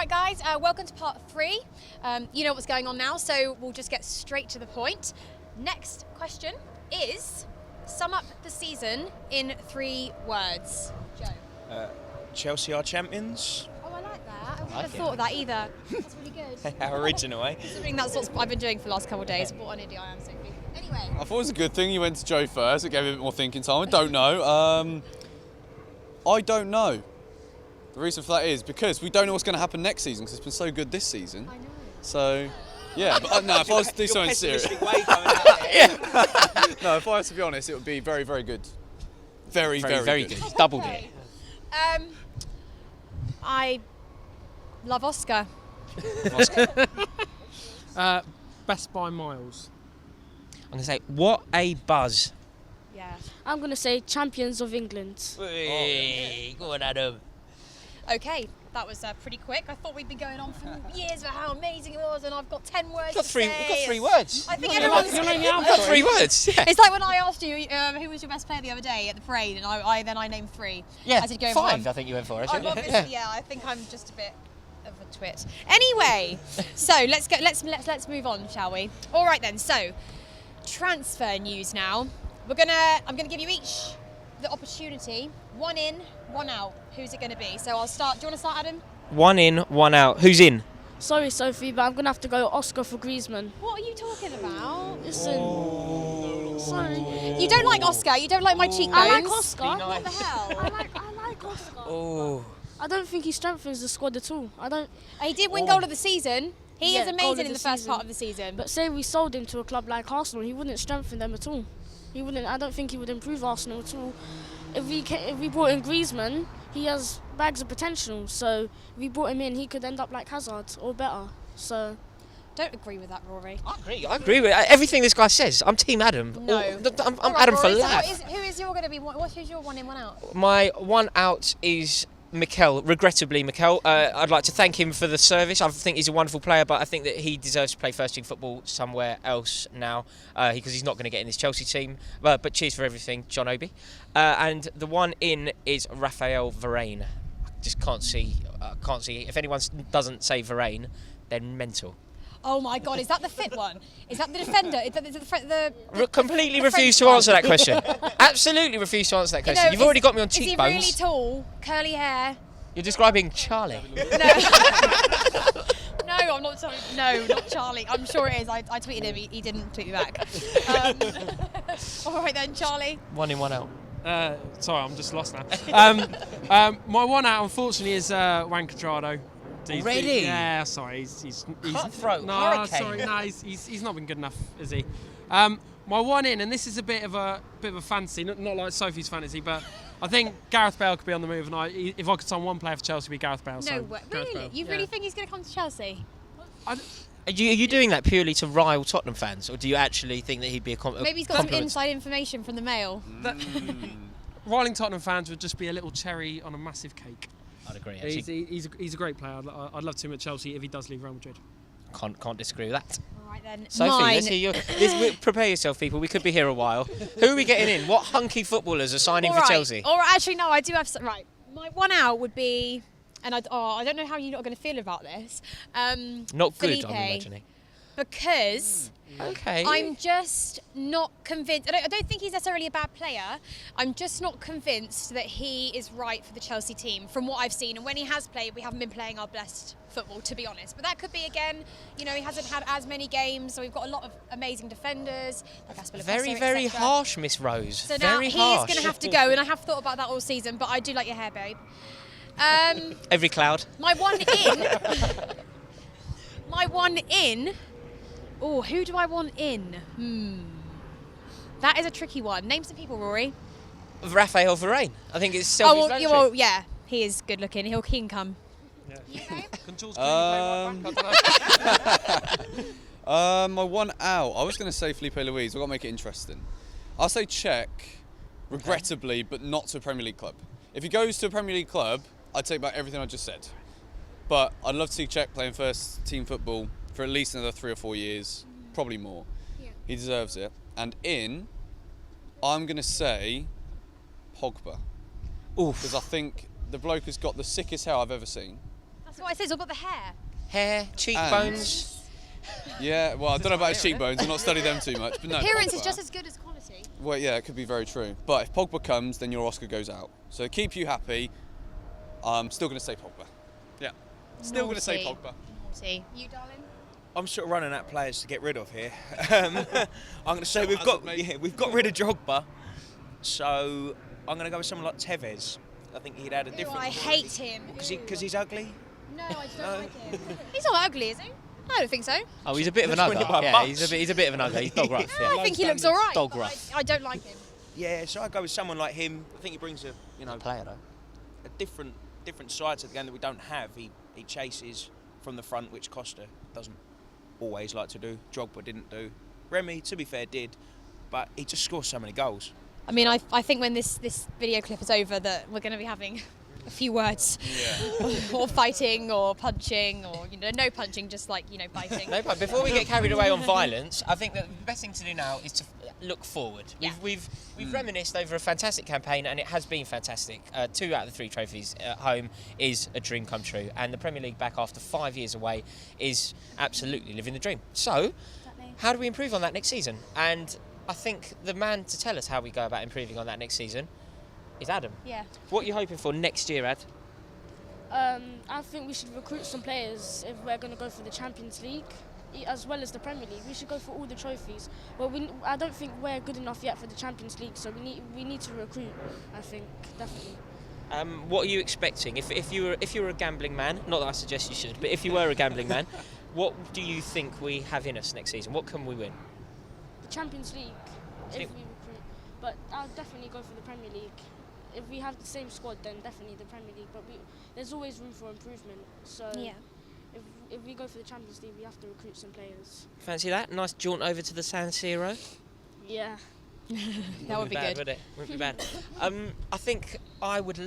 right, guys, welcome to part 3. You know what's going on now, so we'll just get straight to the point. Next question is, sum up the season in 3 words. Joe. Chelsea are champions. Oh, I like that. I wouldn't have thought of that either. That's really good. How original, eh? Considering that's what I've been doing for the last couple of days. What an idiot I am, Sophie. Anyway. I thought it was a good thing you went to Joe first. It gave him a bit more thinking time. I don't know. I don't know. The reason for that is because we don't know what's going to happen next season because it's been so good this season. I know. So, yeah. But, no, if I was to do something serious. Way coming out there. No, if I was to be honest, it would be very, very good. Very good. Doubled it. I love Oscar. Best by miles. I'm going to say, what a buzz. Yeah. I'm going to say champions of England. Hey, go on, Adam. Okay, that was pretty quick. I thought we'd be going on for years about how amazing it was, and I've got 10 words We've to say. got 3 words. I think everyone's... We've got 3 words, yeah. It's like when I asked you who was your best player the other day at the parade, and I named 3. Yeah, I did go 5 for I think you went for, I'm actually. obviously, yeah, I think I'm just a bit of a twit. Anyway, so let's move on, shall we? All right then. So, transfer news now. I'm gonna give you each the opportunity. 1 in, 1 out. Who's it going to be? So I'll start. Do you want to start, Adam? 1 in, 1 out. Who's in? Sorry, Sophie, but I'm going to have to go Oscar for Griezmann. What are you talking about? Listen. Sorry. You don't like Oscar. You don't like my cheekbones. I like Oscar. What the hell? I like Oscar. Oh. I don't think he strengthens the squad at all. He did win goal of the season. He is goal amazing of in the the first season. part of the season. But say we sold him to a club like Arsenal, he wouldn't strengthen them at all. He wouldn't. I don't think he would improve Arsenal at all. If we brought in Griezmann, he has bags of potential. So if we brought him in, he could end up like Hazard or better. So. Don't agree with that, Rory. I agree with everything this guy says. I'm Team Adam. No. I'm All right, Adam for Rory, so life. who is your going to be? Who's your 1 in, 1 out? My 1 out is Mikel. Regrettably, Mikel. I'd like to thank him for the service. I think he's a wonderful player, but I think that he deserves to play first-team football somewhere else now because he's not going to get in this Chelsea team. But cheers for everything, John Obi. And the 1 in is Raphael Varane. I just can't see. If anyone doesn't say Varane, then mental. Oh my God, is that the fit one? Is that the defender? Is that the Completely the refuse French to one? answer that question. Absolutely refuse to answer that question. You know, You've already got me on Is he cheekbones. really tall, curly hair? You're describing Charlie. No, I'm not sorry. No, not Charlie. I'm sure it is. I tweeted him. He didn't tweet me back. All right then, Charlie. 1 in, 1 out. Sorry, I'm just lost now. My 1 out, unfortunately, is Juan Cuadrado. Already? Yeah, sorry. He's Cutthroat, no, hurricane. sorry, no, he's not been good enough, is he? My 1 in, and this is a bit of a fantasy, not like Sophie's fantasy, but I think Gareth Bale could be on the move, and if I could sign one player for Chelsea, it'd be Gareth Bale. No so way. Gareth Really? Bale. You really think he's going to come to Chelsea? Are you doing that purely to rile Tottenham fans, or do you actually think that he'd be a Maybe he's got some compliment? inside information from the Mail. Riling Tottenham fans would just be a little cherry on a massive cake. I'd agree, actually. He's a great player. I'd love to see him at Chelsea if he does leave Real Madrid. Can't disagree with that. All right then. Sophie, Mine. let's hear prepare yourself, people. We could be here a while. Who are we getting in? What hunky footballers are signing All for right. Chelsea? Or actually, no, I do have some. Right. My 1 out would be, and I don't know how you're not going to feel about this. Not good, Felipe, I'm imagining. Because Okay. I'm just not convinced. I don't think he's necessarily a bad player. I'm just not convinced that he is right for the Chelsea team from what I've seen. And when he has played, we haven't been playing our best football, to be honest. But that could be, again, he hasn't had as many games, so we've got a lot of amazing defenders, like Azpilicueta, Very, very etc. harsh, Miss Rose. So now very he harsh. is going to have to go, and I have thought about that all season, but I do like your hair, babe. Every cloud. My 1 in... my 1 in... Oh, who do I want in? That is a tricky one. Name some people, Rory. Raphael Varane. I think it's self-explanatory. Well, yeah, he is good looking. He can come. Yeah. You babe? Can Jules Cleany play right back? I don't know. My 1 out. I was going to say Felipe Luis. I've got to make it interesting. I'll say Czech, regrettably, but not to a Premier League club. If he goes to a Premier League club, I'd take back everything I just said. But I'd love to see Czech playing first team football for at least another 3 or 4 years, probably more. Yeah. He deserves it. And I'm going to say Pogba. Oof. Because I think the bloke has got the sickest hair I've ever seen. That's what I said. He's all got the hair. Hair, cheekbones. Yeah, well, I don't know about his cheekbones. I've not studied them too much. But no, Appearance is Pogba. just as good as quality. Well, yeah, it could be very true. But if Pogba comes, then your Oscar goes out. So to keep you happy, I'm still going to say Pogba. Yeah, still going to say Naughty. Pogba. Naughty. You, darling? I'm sort of running out of players to get rid of here. I'm going to say we've got rid of Drogba, so I'm going to go with someone like Tevez. I think he'd add a Ew, different. I hate him. Because he's ugly. No, I don't like him. He's not ugly, is he? I don't think so. Oh, he's a bit of an That's when ugly. you're by Yeah, butts. he's a bit of an ugly. He's dog rough. I Yeah. think he looks all right. Dog but rough. I don't like him. Yeah, so I go with someone like him. I think he brings a Player though. a different side to the game that we don't have. He chases from the front, which Costa doesn't always like to do. Drogba didn't do. Remy, to be fair, did, but he just scores so many goals. I mean, I think when this video clip is over that we're going to be having a few words. Or fighting or punching or, no punching, just like, biting. No, but before we get carried away on violence, I think that the best thing to do now is to look forward. Yeah. We've reminisced over a fantastic campaign, and it has been fantastic. 2 out of the 3 trophies at home is a dream come true, and the Premier League back after 5 years away is absolutely living the dream. So, how do we improve on that next season? And I think the man to tell us how we go about improving on that next season is Adam. Yeah. What are you hoping for next year, Ad? I think we should recruit some players if we're going to go for the Champions League, as well as the Premier League. We should go for all the trophies. Well, I don't think we're good enough yet for the Champions League, so we need to recruit. I think definitely. What are you expecting? If you were a gambling man, not that I suggest you should, but if you were a gambling man, what do you think we have in us next season? What can we win? The Champions League, if we recruit. But I'll definitely go for the Premier League. If we have the same squad, then definitely the Premier League. But there's always room for improvement. So Yeah. if we go for the Champions League, we have to recruit some players. Fancy that? Nice jaunt over to the San Siro. Yeah. That would be bad, good. Would it? Wouldn't be bad. I think I would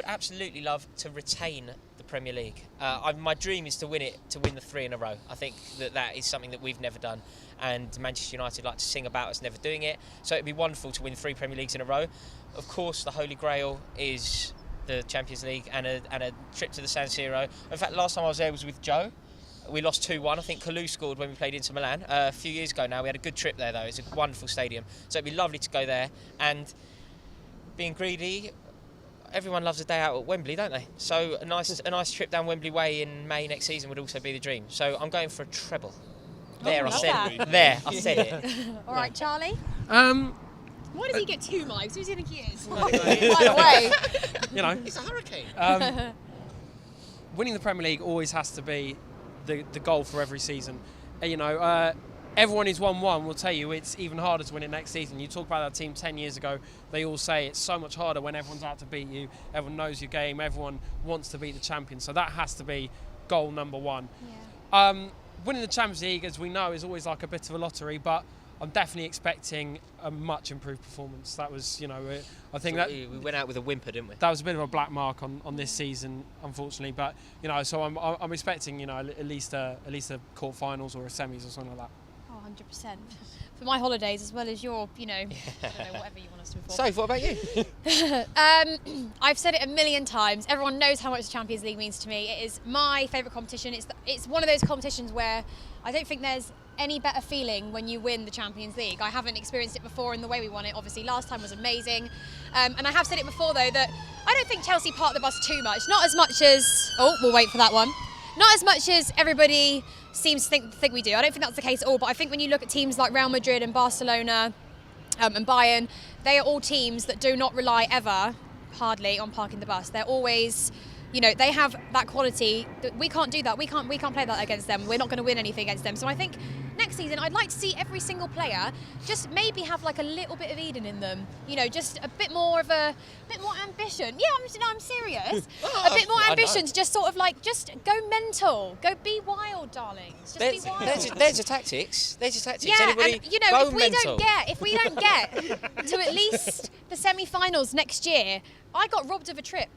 absolutely love to retain the Premier League. My dream is to win the 3 in a row. I think that is something that we've never done, and Manchester United like to sing about us never doing it. So it'd be wonderful to win 3 Premier Leagues in a row. Of course, the Holy Grail is the Champions League and a trip to the San Siro. In fact, last time I was there was with Joe. We lost 2-1. I think Kalou scored when we played Inter Milan a few years ago now. We had a good trip there, though. It's a wonderful stadium. So it'd be lovely to go there. And being greedy, everyone loves a day out at Wembley, don't they? So a nice trip down Wembley Way in May next season would also be the dream. So I'm going for a treble. There, I love said that. it. There, I said it. All right, Charlie. Why does he get 2 mics? Who does he think he is? By the way. It's a hurricane. Winning the Premier League always has to be the goal for every season. Everyone who's won one will tell you it's even harder to win it next season. You talk about that team 10 years ago, they all say it's so much harder when everyone's out to beat you, everyone knows your game, everyone wants to beat the champion. So that has to be goal number 1. Yeah. Winning the Champions League, as we know, is always like a bit of a lottery, but I'm definitely expecting a much improved performance. That was, I think So that we went out with a whimper, didn't we? that was a bit of a black mark on this season, unfortunately. But so I'm expecting at least a quarterfinals or a semis or something like that. Oh, 100%. For my holidays as well as your, I don't know, whatever you want us to be for. Soph, what about you? I've said it a million times. Everyone knows how much the Champions League means to me. It is my favourite competition. It's one of those competitions where I don't think there's any better feeling when you win the Champions League. I haven't experienced it before in the way we won it. Obviously, last time was amazing. And I have said it before, though, that I don't think Chelsea parked the bus too much. Not as much as... Oh, we'll wait for that one. Not as much as everybody seems to think we do. I don't think that's the case at all. But I think when you look at teams like Real Madrid and Barcelona and Bayern, they are all teams that do not rely ever, hardly, on parking the bus. They're always... they have that quality. We can't do that. We can't play that against them. We're not going to win anything against them. So I think next season I'd like to see every single player just maybe have like a little bit of Eden in them. Just a bit more ambition. Yeah, I'm serious. A bit more ambition to just sort of just go mental. Go be wild, darlings. Just be wild. There's your tactics. Yeah, Anybody and go if we mental. don't get to at least the semi-finals next year, I got robbed of a trip.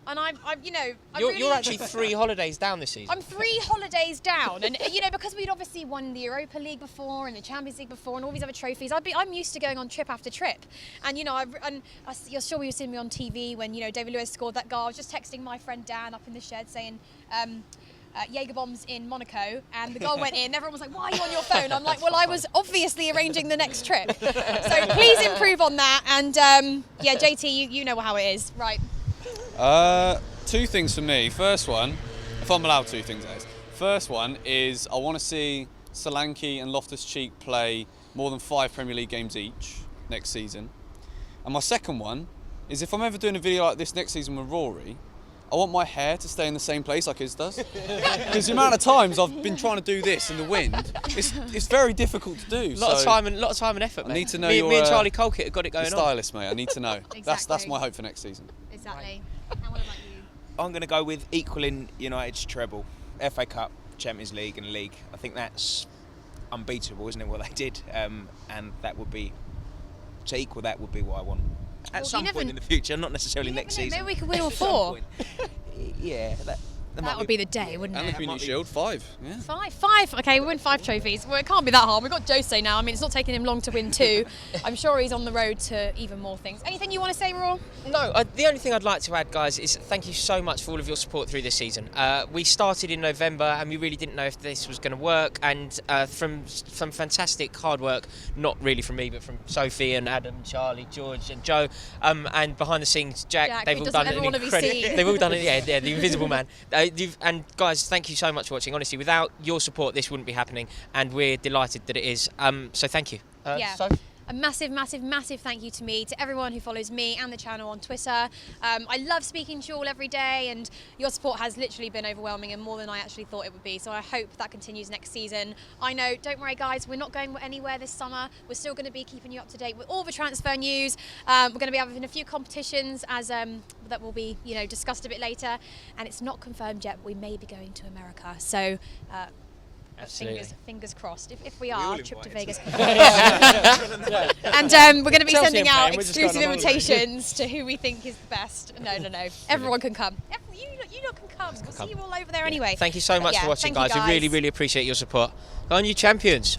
and I'm you know, You're actually 3 holidays down this season. I'm 3 holidays down, and you know, because we'd obviously won the Europa League before and the Champions League before and all these other trophies, I'm used to going on trip after trip, and you know, you're sure you've seen me on TV when you know David Luiz scored that goal. I was just texting my friend Dan up in the shed saying. Jaeger bombs in Monaco, and the goal went in. Everyone was like, "Why are you on your phone?" I'm like, "Well, I was obviously arranging the next trip." So please improve on that. And yeah, JT, you know how it is, right? 2 things for me. First one, if I'm allowed 2 things, that is. First one is I want to see Solanke and Loftus-Cheek play more than 5 Premier League games each next season. And my second one is if I'm ever doing a video like this next season with Rory, I want my hair to stay in the same place like his does. Because the amount of times I've been trying to do this in the wind, it's very difficult to do. A lot of time and effort, mate. I need to know me and Charlie your Colkett have got it going on. stylist, mate. I need to know. That's Exactly. my hope for next season. Exactly. And what about you? I'm going to go with equaling United's treble, FA Cup, Champions League, and League. I think that's unbeatable, isn't it? What they did, and that would be to equal that would be what I want. At Well, some you never- point in the future, not necessarily You next never know, season. maybe we could win all At some 4. point. Yeah, That would be the day, wouldn't And the it? Community Shield, 5. Yeah. 5. Okay, we win 5 trophies. Well, it can't be that hard. We've got Jose now. I mean, it's not taking him long to win 2. I'm sure he's on the road to even more things. Anything you want to say, Raw? No, the only thing I'd like to add, guys, is thank you so much for all of your support through this season. We started in November and we really didn't know if this was going to work, and from some fantastic hard work, not really from me, but from Sophie and Adam, Charlie, George and Joe, and behind the scenes, Jack, they've who all doesn't done ever an wanna be incredible... seen. They've all done it, yeah, the invisible man. And guys, thank you so much for watching. Honestly, without your support, this wouldn't be happening, and we're delighted that it is. So thank you. Yeah. Soph? A massive, massive, massive thank you to me, to everyone who follows me and the channel on Twitter. I love speaking to you all every day, and your support has literally been overwhelming and more than I actually thought it would be. So I hope that continues next season. I know, don't worry guys, we're not going anywhere this summer. We're still going to be keeping you up to date with all the transfer news. We're going to be having a few competitions as that will be, you know, discussed a bit later. And it's not confirmed yet, but we may be going to America. So. Absolutely. Fingers crossed. If we are, all trip to invited. Vegas. And we're going to be Chelsea sending and out Payne, we're just going exclusive on holiday. invitations to who we think is the best. No. Everyone can come. You lot can come. We'll see you all over there anyway. Thank you so But much yeah, for watching, thank you, guys. We really, really appreciate your support. Go on, you champions.